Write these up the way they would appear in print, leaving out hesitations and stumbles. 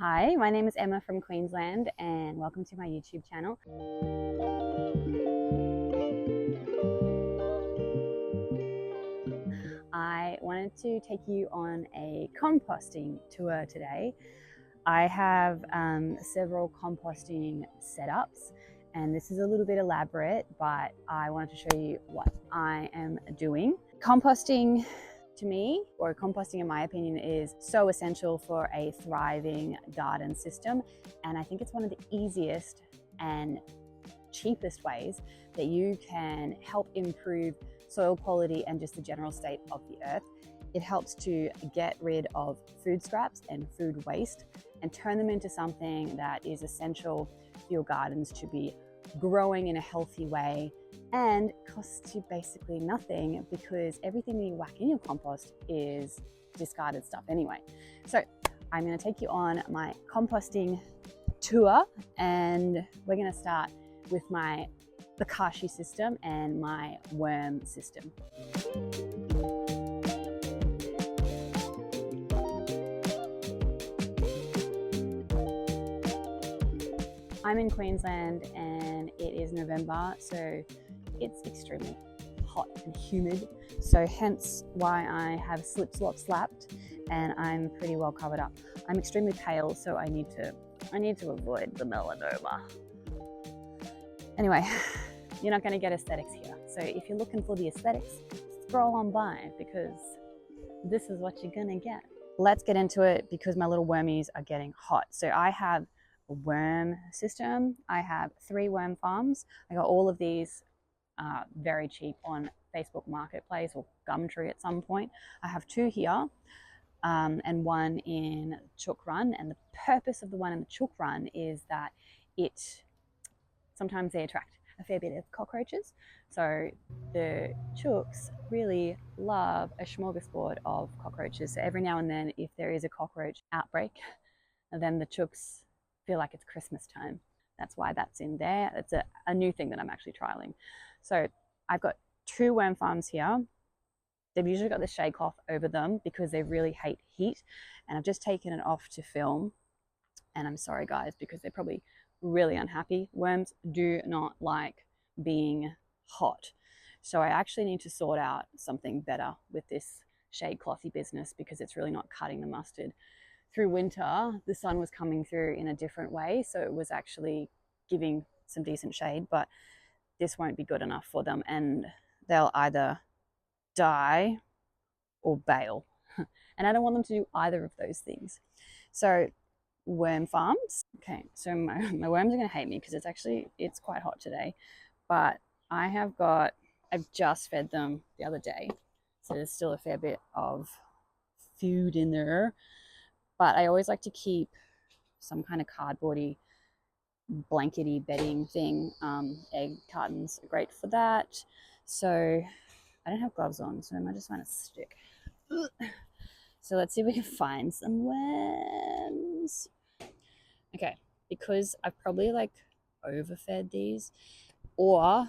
Hi, my name is Emma from Queensland and welcome to my YouTube channel. I wanted to take you on a composting tour today. I have several composting setups and this is a little bit elaborate, but I wanted to show you what I am doing. Composting to me, or composting in my opinion, is so essential for a thriving garden system, and I think it's one of the easiest and cheapest ways that you can help improve soil quality and just the general state of the earth. It helps to get rid of food scraps and food waste and turn them into something that is essential for your gardens to be growing in a healthy way, and costs you basically nothing because everything that you whack in your compost is discarded stuff anyway. So I'm going to take you on my composting tour, and we're going to start with my Bokashi system and my worm system. I'm in Queensland and it is November, so it's extremely hot and humid. So hence why I have slip slop slapped and I'm pretty well covered up. I'm extremely pale, so I need to avoid the melanoma. Anyway, you're not going to get aesthetics here. So if you're looking for the aesthetics, scroll on by because this is what you're going to get. Let's get into it because my little wormies are getting hot. So I have a worm system. I have 3 worm farms. I got all of these very cheap on Facebook Marketplace or Gumtree at some point. I have 2 here and 1 in Chook Run. And the purpose of the one in the Chook Run is that sometimes they attract a fair bit of cockroaches. So the chooks really love a smorgasbord of cockroaches. So every now and then, if there is a cockroach outbreak, then the chooks feel like it's Christmas time. That's why that's in there. It's a new thing that I'm actually trialing. So I've got 2 worm farms here. They've usually got the shade cloth over them because they really hate heat. And I've just taken it off to film. And I'm sorry guys, because they're probably really unhappy. Worms do not like being hot. So I actually need to sort out something better with this shade clothy business because it's really not cutting the mustard. Through winter, the sun was coming through in a different way, so it was actually giving some decent shade, but this won't be good enough for them and they'll either die or bail. And I don't want them to do either of those things. So worm farms. Okay, so my worms are going to hate me because it's quite hot today, but I've just fed them the other day, so there's still a fair bit of food in there. But I always like to keep some kind of cardboardy, blankety bedding thing. Egg cartons are great for that. So I don't have gloves on, so I might just find a stick. So let's see if we can find some worms. Okay, because I've probably overfed these, or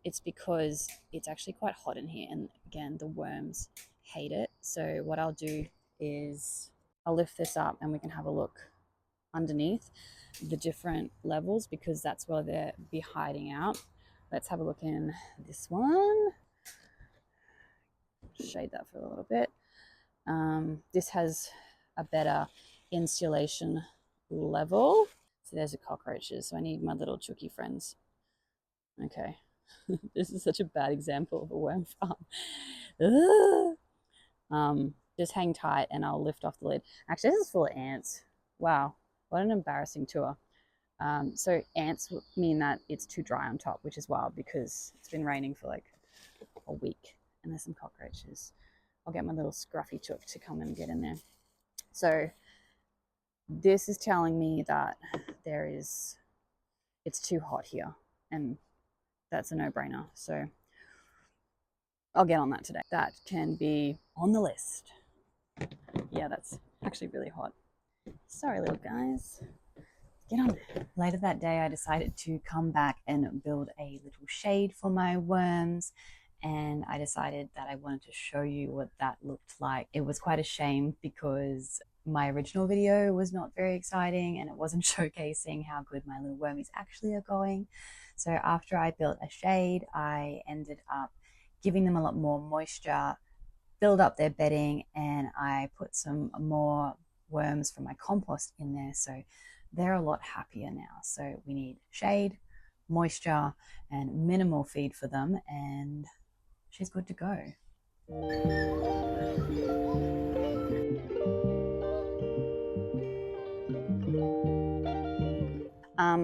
it's because it's actually quite hot in here, and again the worms hate it. So what I'll do is I'll lift this up and we can have a look underneath the different levels because that's where they'll be hiding out. Let's have a look in this one. Shade that for a little bit. This has a better insulation level. So there's the cockroaches. So I need my little chooky friends. Okay. This is such a bad example of a worm farm. Just hang tight and I'll lift off the lid. Actually, this is full of ants. Wow, what an embarrassing tour. So ants mean that it's too dry on top, which is wild because it's been raining for like a week and there's some cockroaches. I'll get my little scruffy chook to come and get in there. So this is telling me that it's too hot here, and that's a no-brainer. So I'll get on that today. That can be on the list. Yeah, that's actually really hot. Sorry, little guys. Get on there. Later that day, I decided to come back and build a little shade for my worms. And I decided that I wanted to show you what that looked like. It was quite a shame because my original video was not very exciting and it wasn't showcasing how good my little wormies actually are going. So after I built a shade, I ended up giving them a lot more moisture, build up their bedding, and I put some more worms from my compost in there. So they're a lot happier now. So we need shade, moisture, and minimal feed for them, and she's good to go.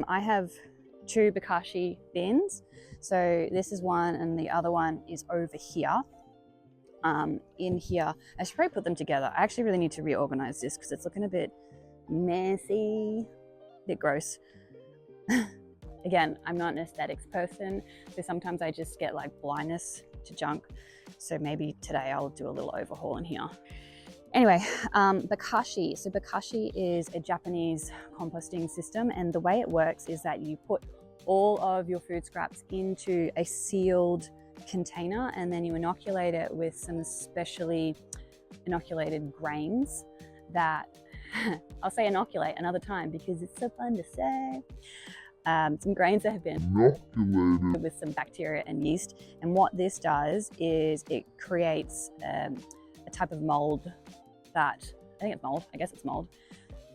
I have 2 Bokashi bins. So this is one and the other one is over here. In here, I should probably put them together. I actually really need to reorganize this because it's looking a bit messy, a bit gross. Again, I'm not an aesthetics person, so sometimes I just get like blindness to junk. So maybe today I'll do a little overhaul in here. Anyway, Bokashi. So Bokashi is a Japanese composting system, and the way it works is that you put all of your food scraps into a sealed container and then you inoculate it with some specially inoculated grains that I'll say inoculate another time because it's so fun to say. Some grains that have been inoculated with some bacteria and yeast, and what this does is it creates a type of mold that, I guess it's mold,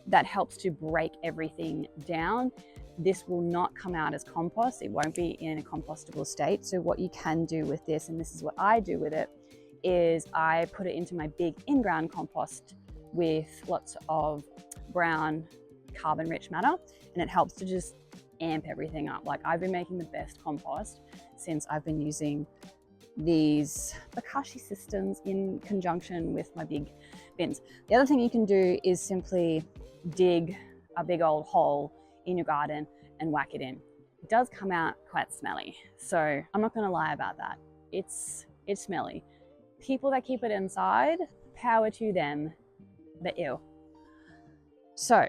that helps to break everything down. This will not come out as compost. It won't be in a compostable state. So what you can do with this, and this is what I do with it, is I put it into my big in-ground compost with lots of brown carbon-rich matter, and it helps to just amp everything up. Like, I've been making the best compost since I've been using these Bokashi systems in conjunction with my big bins. The other thing you can do is simply dig a big old hole in your garden and whack it in. It does come out quite smelly, so I'm not gonna lie about that. It's smelly. People that keep it inside, power to them, but ew. So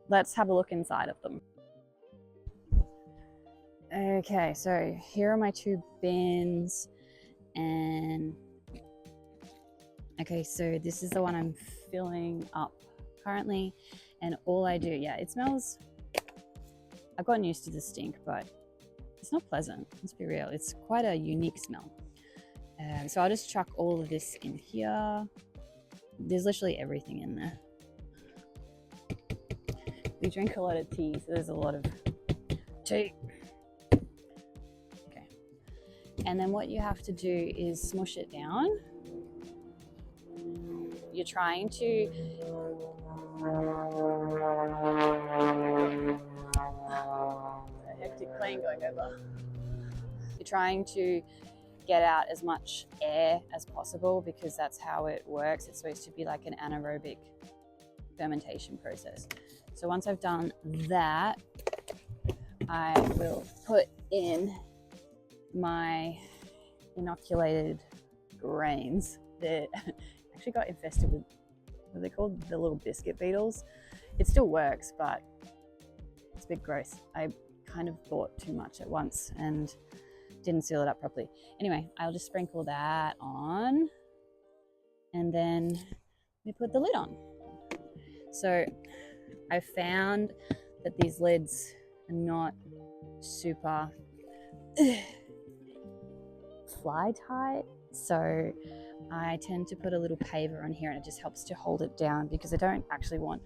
let's have a look inside of them. Okay, so here are my 2 bins, and okay, so this is the one I'm filling up currently, and all I do, yeah, it smells, I've gotten used to the stink, but it's not pleasant, let's be real. It's quite a unique smell. So I'll just chuck all of this in here. There's literally everything in there. We drink a lot of tea, so there's a lot of tea. Okay. And then what you have to do is smush it down. You're trying to a hectic plane going over. You're trying to get out as much air as possible because that's how it works. It's supposed to be like an anaerobic fermentation process. So once I've done that, I will put in my inoculated grains that actually got infested with, what are they called? The little biscuit beetles. It still works, but it's a bit gross. I kind of bought too much at once and didn't seal it up properly. Anyway, I'll just sprinkle that on and then we put the lid on. So I found that these lids are not super fly tight, so I tend to put a little paver on here and it just helps to hold it down because I don't actually want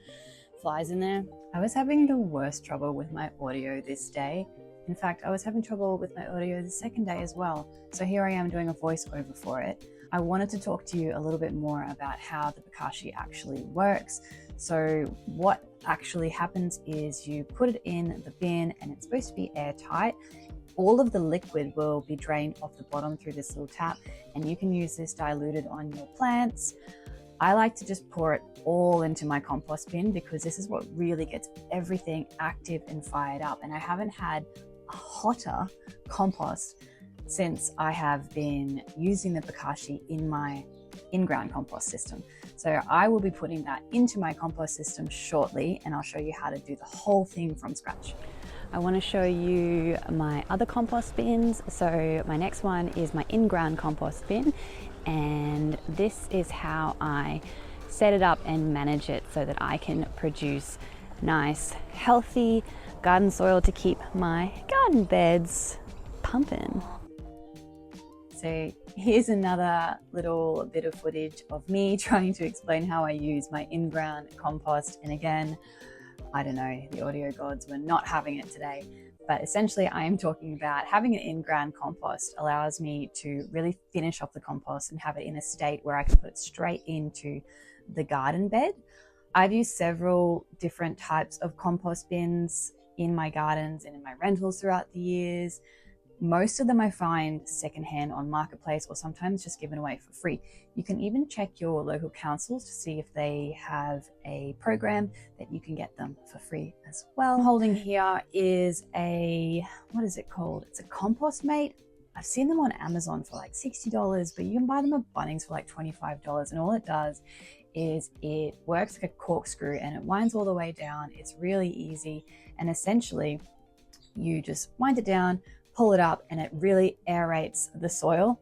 flies in there. I was having the worst trouble with my audio this day. In fact, I was having trouble with my audio the second day as well. So here I am doing a voiceover for it. I wanted to talk to you a little bit more about how the Bokashi actually works. So what actually happens is you put it in the bin and it's supposed to be airtight. All of the liquid will be drained off the bottom through this little tap, and you can use this diluted on your plants. I like to just pour it all into my compost bin because this is what really gets everything active and fired up. And I haven't had a hotter compost since I have been using the Bokashi in my in-ground compost system. So I will be putting that into my compost system shortly, and I'll show you how to do the whole thing from scratch. I want to show you my other compost bins. So my next one is my in-ground compost bin, and this is how I set it up and manage it so that I can produce nice, healthy garden soil to keep my garden beds pumping. So here's another little bit of footage of me trying to explain how I use my in-ground compost. And again, I don't know, the audio gods were not having it today. But essentially I am talking about having an in-ground compost allows me to really finish off the compost and have it in a state where I can put it straight into the garden bed. I've used several different types of compost bins in my gardens and in my rentals throughout the years. Most of them I find secondhand on Marketplace or sometimes just given away for free. You can even check your local councils to see if they have a program that you can get them for free as well. What I'm holding here is what is it called? It's a Compost Mate. I've seen them on Amazon for like $60, but you can buy them at Bunnings for like $25. And all it does is it works like a corkscrew and it winds all the way down. It's really easy. And essentially you just wind it down, pull it up, and it really aerates the soil.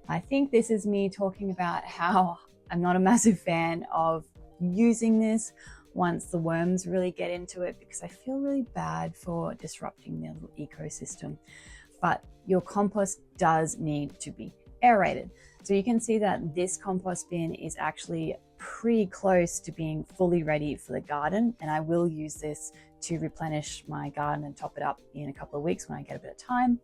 I think this is me talking about how I'm not a massive fan of using this once the worms really get into it, because I feel really bad for disrupting their little ecosystem. But your compost does need to be aerated. So you can see that this compost bin is actually pretty close to being fully ready for the garden, and I will use this to replenish my garden and top it up in a couple of weeks when I get a bit of time.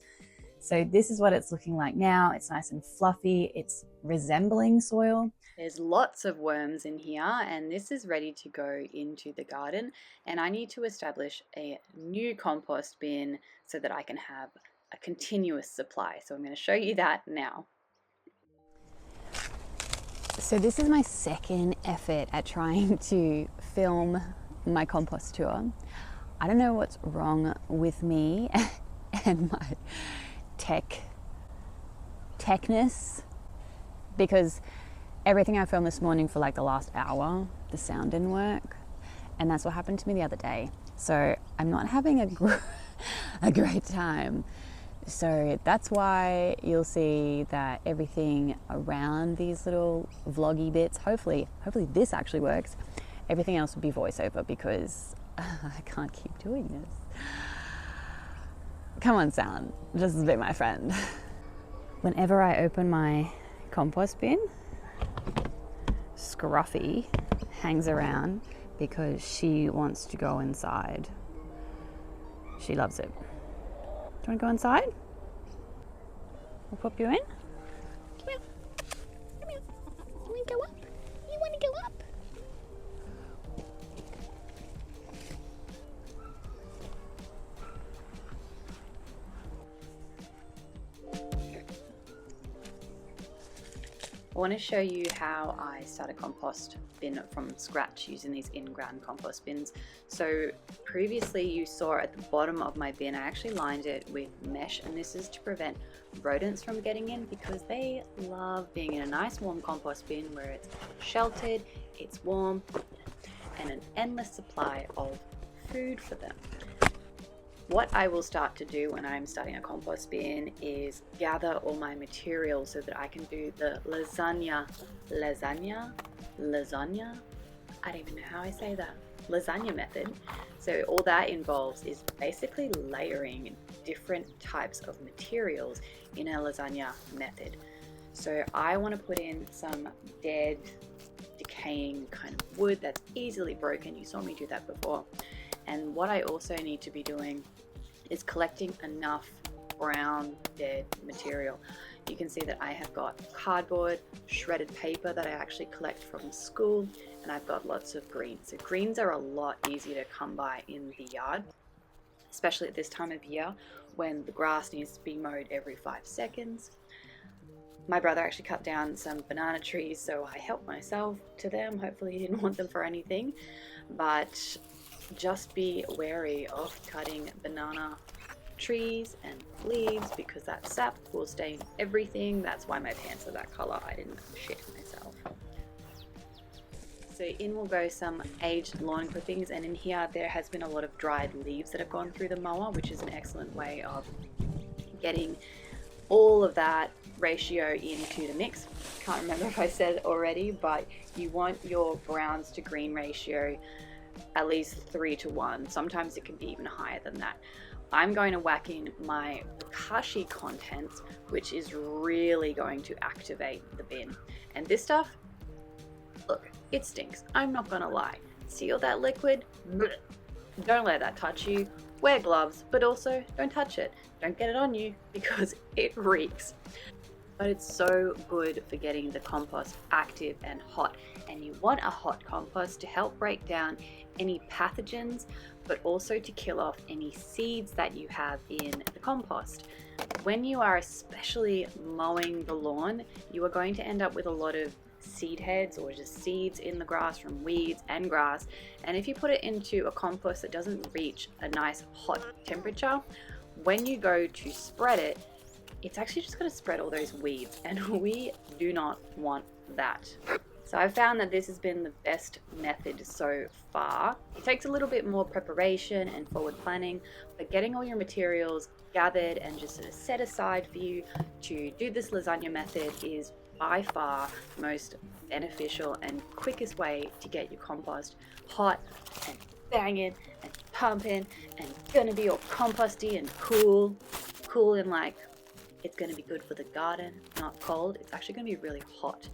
So this is what it's looking like now. It's nice and fluffy. It's resembling soil. There's lots of worms in here, and this is ready to go into the garden. And I need to establish a new compost bin so that I can have a continuous supply. So I'm going to show you that now. So this is my second effort at trying to film my compost tour. I don't know what's wrong with me and my techness, because everything I filmed this morning for like the last hour, the sound didn't work, and that's what happened to me the other day. So I'm not having a great time. So that's why you'll see that everything around these little vloggy bits, hopefully this actually works. Everything else will be voiceover because I can't keep doing this. Come on, sound, just be my friend. Whenever I open my compost bin, Scruffy hangs around because she wants to go inside. She loves it. Do you want to go inside? We'll pop you in. Come here. Come here. You want to go up? You want to go up? I want to show you how I start a compost bin from scratch using these in-ground compost bins. So previously you saw at the bottom of my bin, I actually lined it with mesh, and this is to prevent rodents from getting in because they love being in a nice warm compost bin where it's sheltered, it's warm, and an endless supply of food for them. What I will start to do when I'm starting a compost bin is gather all my materials so that I can do the lasagna, I don't even know how I say that, lasagna method. So all that involves is basically layering different types of materials in a lasagna method. So I want to put in some dead, decaying kind of wood that's easily broken. You saw me do that before. And what I also need to be doing is collecting enough brown dead material. You can see that I have got cardboard, shredded paper that I actually collect from school, and I've got lots of greens. So greens are a lot easier to come by in the yard, especially at this time of year when the grass needs to be mowed every 5 seconds. My brother actually cut down some banana trees, so I helped myself to them. Hopefully he didn't want them for anything, but just be wary of cutting banana trees and leaves because that sap will stain everything. That's why my pants are that color. I didn't shit myself. So in will go some aged lawn clippings, and in here there has been a lot of dried leaves that have gone through the mower, which is an excellent way of getting all of that ratio into the mix. Can't remember if I said it already, but you want your browns to green ratio at least 3 to 1. Sometimes it can be even higher than that. I'm going to whack in my Bokashi contents, which is really going to activate the bin. And this stuff, look, it stinks. I'm not gonna lie. See all that liquid? Blech. Don't let that touch you. Wear gloves, but also don't touch it. Don't get it on you because it reeks. But it's so good for getting the compost active and hot. And you want a hot compost to help break down any pathogens, but also to kill off any seeds that you have in the compost. When you are especially mowing the lawn, you are going to end up with a lot of seed heads or just seeds in the grass from weeds and grass. And if you put it into a compost that doesn't reach a nice hot temperature, when you go to spread it, it's actually just going to spread all those weeds, and we do not want that. So I've found that this has been the best method so far. It takes a little bit more preparation and forward planning, but getting all your materials gathered and just sort of set aside for you to do this lasagna method is by far the most beneficial and quickest way to get your compost hot and banging and pumping and gonna be all composty and cool and like, it's going to be good for the garden, not cold. It's actually going to be really hot.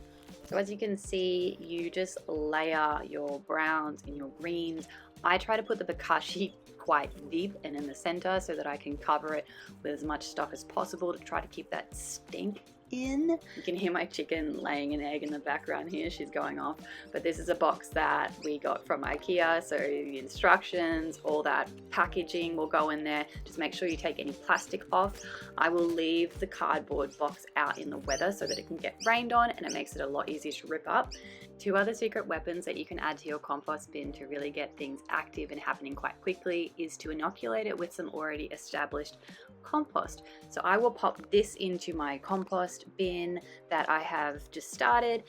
So as you can see, you just layer your browns and your greens. I try to put the Bokashi quite deep and in the center so that I can cover it with as much stock as possible to try to keep that stink in. You can hear my chicken laying an egg in the background here. She's going off. But this is a box that we got from IKEA, so the instructions, all that packaging will go in there. Just make sure you take any plastic off. I will leave the cardboard box out in the weather so that it can get rained on, and it makes it a lot easier to rip up. 2 other secret weapons that you can add to your compost bin to really get things active and happening quite quickly is to inoculate it with some already established compost. So I will pop this into my compost bin that I have just started,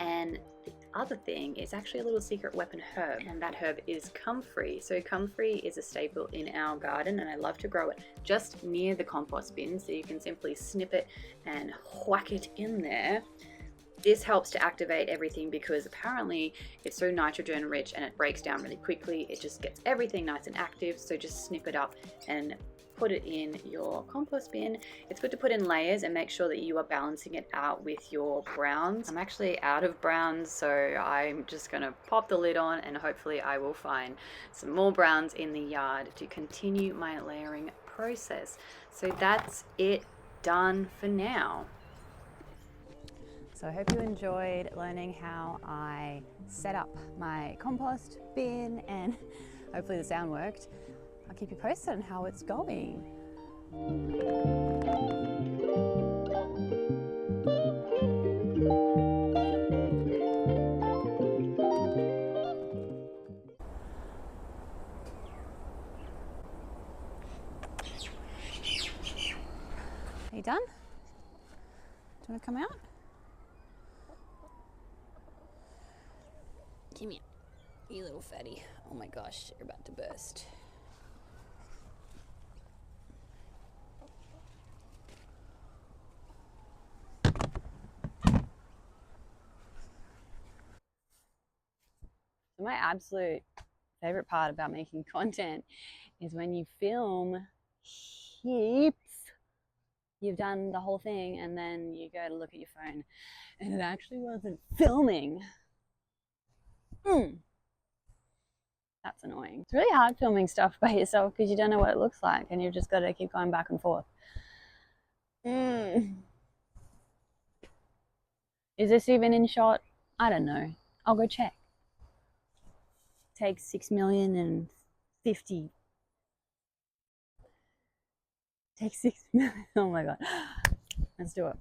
and the other thing is actually a little secret weapon herb, and that herb is comfrey. So comfrey is a staple in our garden, and I love to grow it just near the compost bin, so you can simply snip it and whack it in there. This helps to activate everything because apparently it's so nitrogen rich and it breaks down really quickly. It just gets everything nice and active. So just snip it up and put it in your compost bin. It's good to put in layers and make sure that you are balancing it out with your browns. I'm actually out of browns, so I'm just gonna pop the lid on and hopefully I will find some more browns in the yard to continue my layering process. So that's it done for now. So I hope you enjoyed learning how I set up my compost bin, and hopefully the sound worked. I'll keep you posted on how it's going. Are you done? Do you want to come out? Come here, you little fatty. Oh my gosh, you're about to burst. So my absolute favorite part about making content is when you film heaps. You've done the whole thing and then you go to look at your phone and it actually wasn't filming. That's annoying. It's really hard filming stuff by yourself because you don't know what it looks like and you've just got to keep going back and forth. Is this even in shot? I don't know. I'll go check. Takes 6,050,000. Takes 6 million. Oh my god. Let's do it.